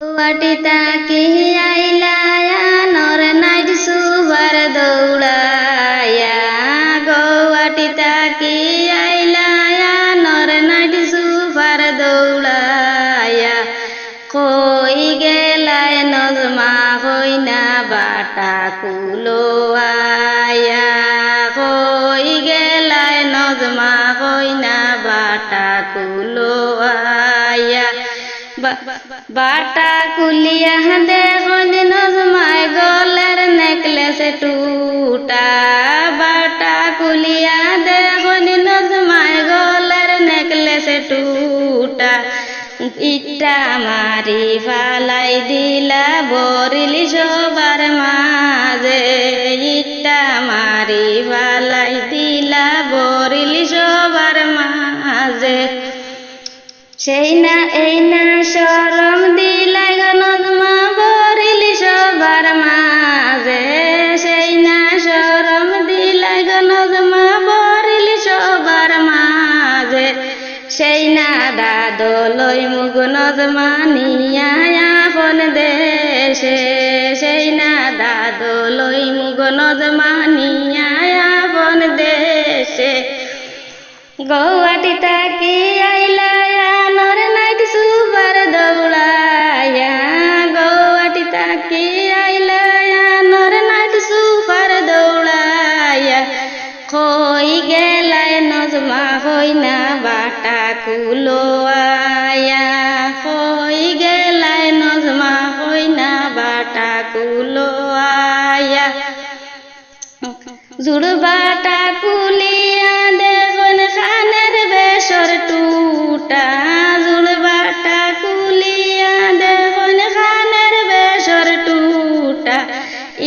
वाटिता की आइलाया नर नाइट सुवर दौड़ाया गौवाटिता की आइलाया नर नाइट सुवर दौड़ाया कोई गेलाय नजमा होइना बाटा कुलो आया कोई गेलाय नजमा होइना बाटा कुलो आया बाटा कुलिया देखो नजमाय गलेर नेकलेस टूटा बाटा कुलिया देखो नजमाय गलेर नेकलेस टूटा इट्टा मारी फालाई दिला बरिली सबार माझे इट्टा मारी फालाई दिला बरिली सबार माझे সেই না এই না শরম দিলাই নজমা বরিলি সবার মাঝে সেই না শরম দিলাই নজমা বরিলি সবার মাঝে সেই না দাদলই মুগ নজমা নিয়া আপন দেশে সেই না দাদলই মুগ নজমা নিয়া আপন দেশে গৌহাটিতা কি আইলা नर नाइट सुपर दौड़ाया गौहाटिता की आइलाया नर नाइट सुपर दौड़ाया खोई गेलाय नजमा होइना बाटा कुलो आया खोई गेलाय नजमा होइना बाटा कुलो आया जुड़ बाटा कुलिया देखन खानेर बेसर टूटा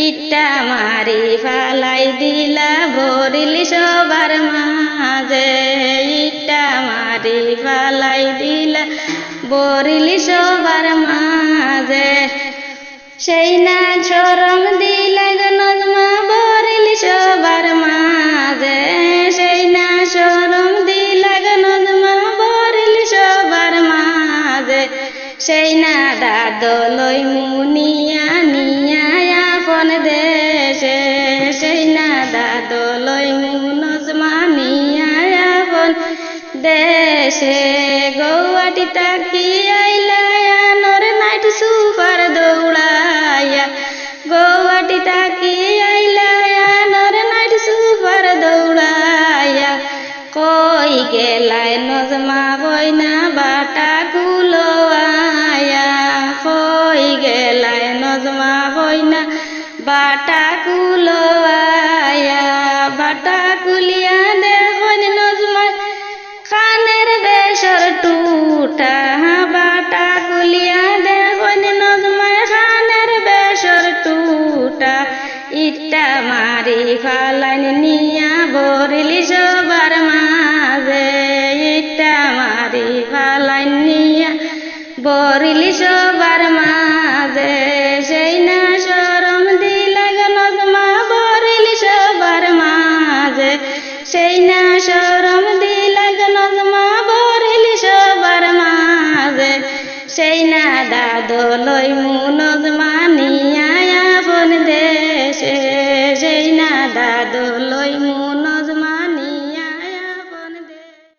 इट्टा मारी फालाई दिला बरिली सबार माझे इट्टा मारी फालाई दिला बरिली सबार माझे সেই না শরম দিলাই নজমা বরিলি সবার মাঝে সেই না শরম দিলাই নজমা বরিলি সবার মাঝে সেই না দাদলই মুনিয়া নিয়া আপন দেশে সেই না দাদলই নজমা নিয়া আপন দেশে গৌহাটিতা কি আইলায়া নর নাইট সুপার দৌড়ায়া গৌহাটিতা কি আইলায়া নর নাইট সুপার দৌড়ায়া কই গেলায় নজমা বইনা বাটা কুলো আয়া কই গেলায় নজমা বইনা বাটা কুলো আয়া বাটা কুলিয়া দেখন নজমা খানের বেসর টুটা বাটা কুলিয়া দেখন নজমা খানের বেসর টুটা ইট্টা মারি ফালাইন নিয়া বরিলি সবার মাঝে ইট্টা মারি ফালাইন নিয়া বরিলি সবার মাঝে